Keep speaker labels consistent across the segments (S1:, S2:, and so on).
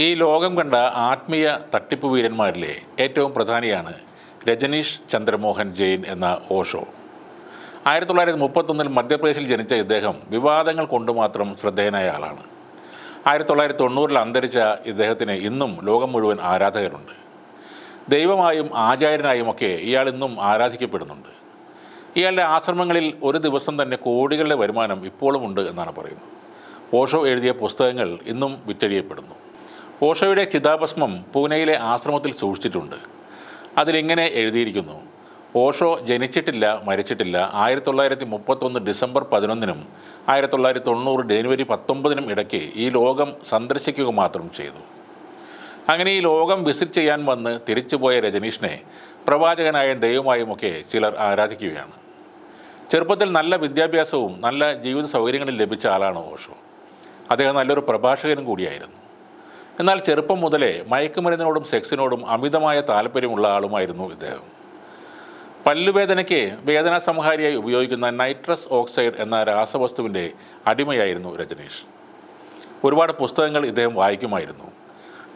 S1: ഈ ലോകം കണ്ട ആത്മീയ തട്ടിപ്പ് വീരന്മാരിലെ ഏറ്റവും പ്രധാനിയാണ് രജനീഷ് ചന്ദ്രമോഹൻ ജെയിൻ എന്ന ഓഷോ. 1931 മധ്യപ്രദേശിൽ ജനിച്ച ഇദ്ദേഹം വിവാദങ്ങൾ കൊണ്ട് മാത്രം ശ്രദ്ധേയനായ ആളാണ്. 1990 അന്തരിച്ച ഇദ്ദേഹത്തിന് ഇന്നും ലോകം മുഴുവൻ ആരാധകരുണ്ട്. ദൈവമായും ആചാര്യനായുമൊക്കെ ഇയാൾ ഇന്നും ആരാധിക്കപ്പെടുന്നുണ്ട്. ഇയാളുടെ ആശ്രമങ്ങളിൽ ഒരു ദിവസം തന്നെ കോടികളുടെ വരുമാനം ഇപ്പോഴും ഉണ്ട് എന്നാണ് പറയുന്നത്. ഓഷോ എഴുതിയ പുസ്തകങ്ങൾ ഇന്നും വിറ്റഴിയപ്പെടുന്നു. ഓഷോയുടെ ചിതാഭസ്മം പൂനെയിലെ ആശ്രമത്തിൽ സൂക്ഷിച്ചിട്ടുണ്ട്. അതിലിങ്ങനെ എഴുതിയിരിക്കുന്നു: ഓഷോ ജനിച്ചിട്ടില്ല, മരിച്ചിട്ടില്ല. 1931 ഡിസംബർ 11-നും 1990 ജനുവരി 19-നും ഇടയ്ക്ക് ഈ ലോകം സന്ദർശിക്കുക മാത്രം ചെയ്തു. അങ്ങനെ ഈ ലോകം വിസിറ്റ് ചെയ്യാൻ വന്ന് തിരിച്ചുപോയ രജനീഷിനെ പ്രവാചകനായും ദൈവമായുമൊക്കെ ചിലർ ആരാധിക്കുകയാണ്. ചെറുപ്പത്തിൽ നല്ല വിദ്യാഭ്യാസവും നല്ല ജീവിത സൗകര്യങ്ങളും ലഭിച്ച ആളാണ് ഓഷോ. അദ്ദേഹം നല്ലൊരു പ്രഭാഷകനും കൂടിയായിരുന്നു. എന്നാൽ ചെറുപ്പം മുതലേ മയക്കുമരുന്നിനോടും സെക്സിനോടും അമിതമായ താല്പര്യമുള്ള ആളുമായിരുന്നു ഇദ്ദേഹം. പല്ലുവേദനയ്ക്ക് വേദനാസംഹാരിയായി ഉപയോഗിക്കുന്ന നൈട്രസ് ഓക്സൈഡ് എന്ന രാസവസ്തുവിൻ്റെ അടിമയായിരുന്നു രജനീഷ്. ഒരുപാട് പുസ്തകങ്ങൾ ഇദ്ദേഹം വായിക്കുമായിരുന്നു.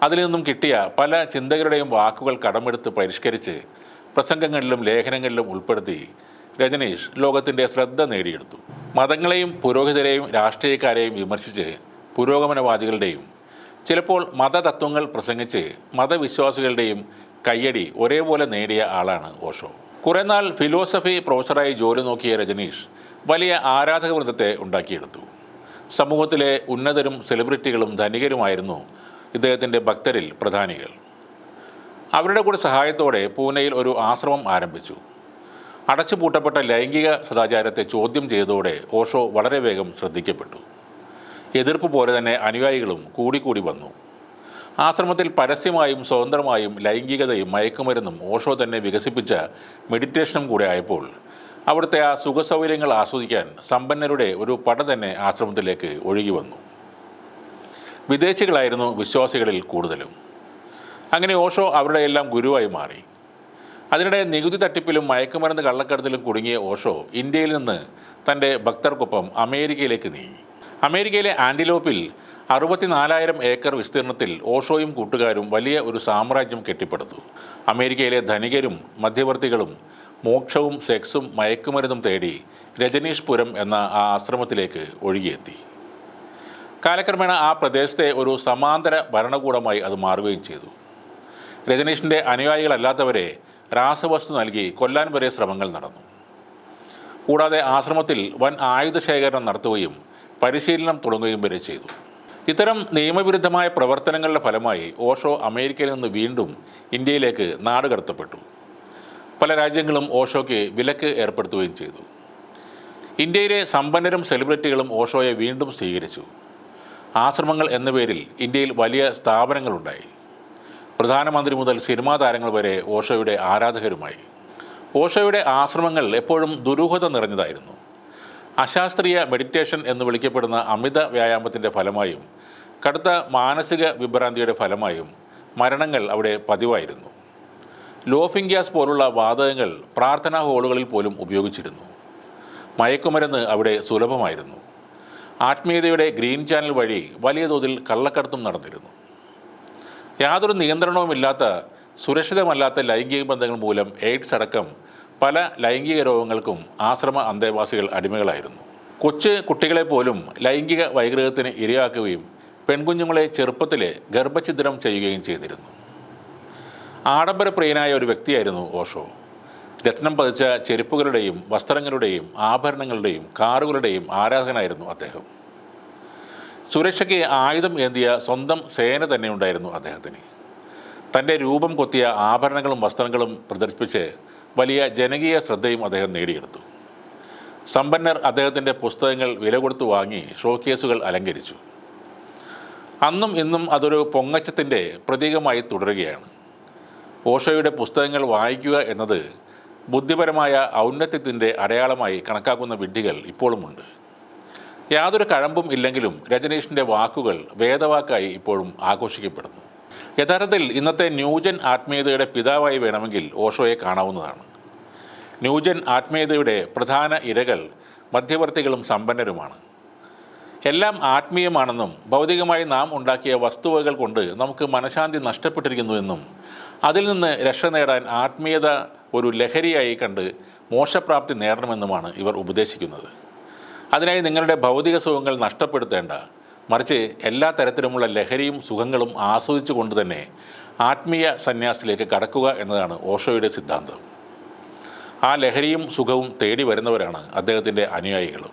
S1: അതിൽ നിന്നും കിട്ടിയ പല ചിന്തകരുടെയും വാക്കുകൾ കടമെടുത്ത് പരിഷ്കരിച്ച് പ്രസംഗങ്ങളിലും ലേഖനങ്ങളിലും ഉൾപ്പെടുത്തി രജനീഷ് ലോകത്തിൻ്റെ ശ്രദ്ധ നേടിയെടുത്തു. മതങ്ങളെയും പുരോഹിതരെയും രാഷ്ട്രീയക്കാരെയും വിമർശിച്ച് പുരോഗമനവാദികളുടെയും ചിലപ്പോൾ മതതത്വങ്ങൾ പ്രസംഗിച്ച് മതവിശ്വാസികളുടെയും കയ്യടി ഒരേപോലെ നേടിയ ആളാണ് ഓഷോ. കുറേ നാൾ ഫിലോസഫി പ്രൊഫസറായി ജോലി നോക്കിയ രജനീഷ് വലിയ ആരാധക വൃന്ദത്തെ ഉണ്ടാക്കിയെടുത്തു. സമൂഹത്തിലെ ഉന്നതരും സെലിബ്രിറ്റികളും ധനികരുമായിരുന്നു ഇദ്ദേഹത്തിൻ്റെ ഭക്തരിൽ പ്രധാനികൾ. അവരുടെ കൂടെ സഹായത്തോടെ പൂനെയിൽ ഒരു ആശ്രമം ആരംഭിച്ചു. അടച്ചുപൂട്ടപ്പെട്ട ലൈംഗിക സദാചാരത്തെ ചോദ്യം ചെയ്തതോടെ ഓഷോ വളരെ വേഗം ശ്രദ്ധിക്കപ്പെട്ടു. എതിർപ്പ് പോലെ തന്നെ അനുയായികളും കൂടിക്കൂടി വന്നു. ആശ്രമത്തിൽ പരസ്യമായും സ്വതന്ത്രമായും ലൈംഗികതയും മയക്കുമരുന്നും ഓഷോ തന്നെ വികസിപ്പിച്ച മെഡിറ്റേഷനും കൂടെ ആയപ്പോൾ അവിടുത്തെ ആ സുഖസൗകര്യങ്ങൾ ആസ്വദിക്കാൻ സമ്പന്നരുടെ ഒരു പട തന്നെ ആശ്രമത്തിലേക്ക് ഒഴുകി വന്നു. വിദേശികളായിരുന്നു വിശ്വാസികളിൽ കൂടുതലും. അങ്ങനെ ഓഷോ അവരുടെ എല്ലാം ഗുരുവായി മാറി. അതിനിടെ നികുതി തട്ടിപ്പിലും മയക്കുമരുന്ന് കള്ളക്കടത്തിലും കുടുങ്ങിയ ഓഷോ ഇന്ത്യയിൽ നിന്ന് തൻ്റെ ഭക്തർക്കൊപ്പം അമേരിക്കയിലേക്ക് നീങ്ങി. അമേരിക്കയിലെ ആൻറ്റിലോപ്പിൽ 64,000 ഏക്കർ വിസ്തീർണത്തിൽ ഓഷോയും കൂട്ടുകാരും വലിയ ഒരു സാമ്രാജ്യം കെട്ടിപ്പടുത്തു. അമേരിക്കയിലെ ധനികരും മധ്യവർത്തികളും മോക്ഷവും സെക്സും മയക്കുമരുന്നും തേടി രജനീഷ്പുരം എന്ന ആ ആശ്രമത്തിലേക്ക് ഒഴുകിയെത്തി. കാലക്രമേണ ആ പ്രദേശത്തെ ഒരു സമാന്തര ഭരണകൂടമായി അത് മാറുകയും ചെയ്തു. രജനീഷിൻ്റെ അനുയായികളല്ലാത്തവരെ രാസവസ്തു നൽകി കൊല്ലാൻ വരെ ശ്രമങ്ങൾ നടന്നു. കൂടാതെ ആശ്രമത്തിൽ വൻ ആയുധ ശേഖരണം നടത്തുകയും പരിശീലനം തുടങ്ങുകയും വരെ ചെയ്തു. ഇത്തരം നിയമവിരുദ്ധമായ പ്രവർത്തനങ്ങളുടെ ഫലമായി ഓഷോ അമേരിക്കയിൽ നിന്ന് വീണ്ടും ഇന്ത്യയിലേക്ക് നാടുകടത്തപ്പെട്ടു. പല രാജ്യങ്ങളും ഓഷോയ്ക്ക് വിലക്ക് ഏർപ്പെടുത്തുകയും ചെയ്തു. ഇന്ത്യയിലെ സമ്പന്നരും സെലിബ്രിറ്റികളും ഓഷോയെ വീണ്ടും സ്വീകരിച്ചു. ആശ്രമങ്ങൾ എന്ന പേരിൽ ഇന്ത്യയിൽ വലിയ സ്ഥാപനങ്ങളുണ്ടായി. പ്രധാനമന്ത്രി മുതൽ സിനിമാ താരങ്ങൾ വരെ ഓഷോയുടെ ആരാധകരുമായി. ഓഷോയുടെ ആശ്രമങ്ങൾ എപ്പോഴും ദുരൂഹത നിറഞ്ഞതായിരുന്നു. അശാസ്ത്രീയ മെഡിറ്റേഷൻ എന്ന് വിളിക്കപ്പെടുന്ന അമിത വ്യായാമത്തിൻ്റെ ഫലമായും കടുത്ത മാനസിക വിഭ്രാന്തിയുടെ ഫലമായും മരണങ്ങൾ അവിടെ പതിവായിരുന്നു. ലോഫിംഗ് ഗ്യാസ് പോലുള്ള വാതകങ്ങൾ പ്രാർത്ഥനാ ഹാളുകളിൽ പോലും ഉപയോഗിച്ചിരുന്നു. മയക്കുമരുന്ന് അവിടെ സുലഭമായിരുന്നു. ആത്മീയതയുടെ ഗ്രീൻ ചാനൽ വഴി വലിയ തോതിൽ കള്ളക്കടത്തും നടന്നിരുന്നു. യാതൊരു നിയന്ത്രണവുമില്ലാത്ത സുരക്ഷിതമല്ലാത്ത ലൈംഗിക ബന്ധങ്ങൾ മൂലം എയ്ഡ്സ് അടക്കം പല ലൈംഗിക രോഗങ്ങൾക്കും ആശ്രമ അന്തേവാസികൾ അടിമകളായിരുന്നു. കൊച്ചു കുട്ടികളെ പോലും ലൈംഗിക വൈകൃതത്തിന് ഇരയാക്കുകയും പെൺകുഞ്ഞുങ്ങളെ ചെറുപ്പത്തിലെ ഗർഭഛിദ്രം ചെയ്യുകയും ചെയ്തിരുന്നു. ആഡംബരപ്രിയനായ ഒരു വ്യക്തിയായിരുന്നു ഓഷോ. രത്നം പതിച്ച ചെരുപ്പുകളുടെയും വസ്ത്രങ്ങളുടെയും ആഭരണങ്ങളുടെയും കാറുകളുടെയും ആരാധകനായിരുന്നു അദ്ദേഹം. സുരക്ഷയ്ക്ക് ആയുധം ഏന്തിയ സ്വന്തം സേന തന്നെ ഉണ്ടായിരുന്നു അദ്ദേഹത്തിന്. തൻ്റെ രൂപം കൊത്തിയ ആഭരണങ്ങളും വസ്ത്രങ്ങളും പ്രദർശിപ്പിച്ച് വലിയ ജനകീയ ശ്രദ്ധയും അദ്ദേഹം നേടിയെടുത്തു. സമ്പന്നർ അദ്ദേഹത്തിൻ്റെ പുസ്തകങ്ങൾ വില കൊടുത്തു വാങ്ങി ഷോക്കേസുകൾ അലങ്കരിച്ചു. അന്നും ഇന്നും അതൊരു പൊങ്ങച്ചത്തിൻ്റെ പ്രതീകമായി തുടരുകയാണ്. ഓഷോയുടെ പുസ്തകങ്ങൾ വായിക്കുക എന്നത് ബുദ്ധിപരമായ ഔന്നത്യത്തിൻ്റെ അടയാളമായി കണക്കാക്കുന്ന വിഡ്ഢികൾ ഇപ്പോഴുമുണ്ട്. യാതൊരു കഴമ്പും ഇല്ലെങ്കിലും രജനീഷിൻ്റെ വാക്കുകൾ വേദവാക്കായി ഇപ്പോഴും ആഘോഷിക്കപ്പെടുന്നു. യഥാർത്ഥത്തിൽ ഇന്നത്തെ ന്യൂജൻ ആത്മീയതയുടെ പിതാവായി വേണമെങ്കിൽ ഓഷോയെ കാണാവുന്നതാണ്. ന്യൂജൻ ആത്മീയതയുടെ പ്രധാന ഇരകൾ മധ്യവർത്തികളും സമ്പന്നരുമാണ്. എല്ലാം ആത്മീയമാണെന്നും ഭൗതികമായി നാം ഉണ്ടാക്കിയ വസ്തുവകൾ കൊണ്ട് നമുക്ക് മനഃശാന്തി നഷ്ടപ്പെട്ടിരിക്കുന്നുവെന്നും അതിൽ നിന്ന് രക്ഷ നേടാൻ ആത്മീയത ഒരു ലഹരിയായി കണ്ട് മോക്ഷപ്രാപ്തി നേടണമെന്നുമാണ് ഇവർ ഉപദേശിക്കുന്നത്. അതിനായി നിങ്ങളുടെ ഭൗതിക സുഖങ്ങൾ നഷ്ടപ്പെടുത്തേണ്ട, മറിച്ച് എല്ലാ തരത്തിലുമുള്ള ലഹരിയും സുഖങ്ങളും ആസ്വദിച്ചു കൊണ്ട് തന്നെ ആത്മീയ സന്യാസത്തിലേക്ക് കടക്കുക എന്നതാണ് ഓഷോയുടെ സിദ്ധാന്തം. ആ ലഹരിയും സുഖവും തേടി വരുന്നവരാണ് അദ്ദേഹത്തിൻ്റെ അനുയായികളും.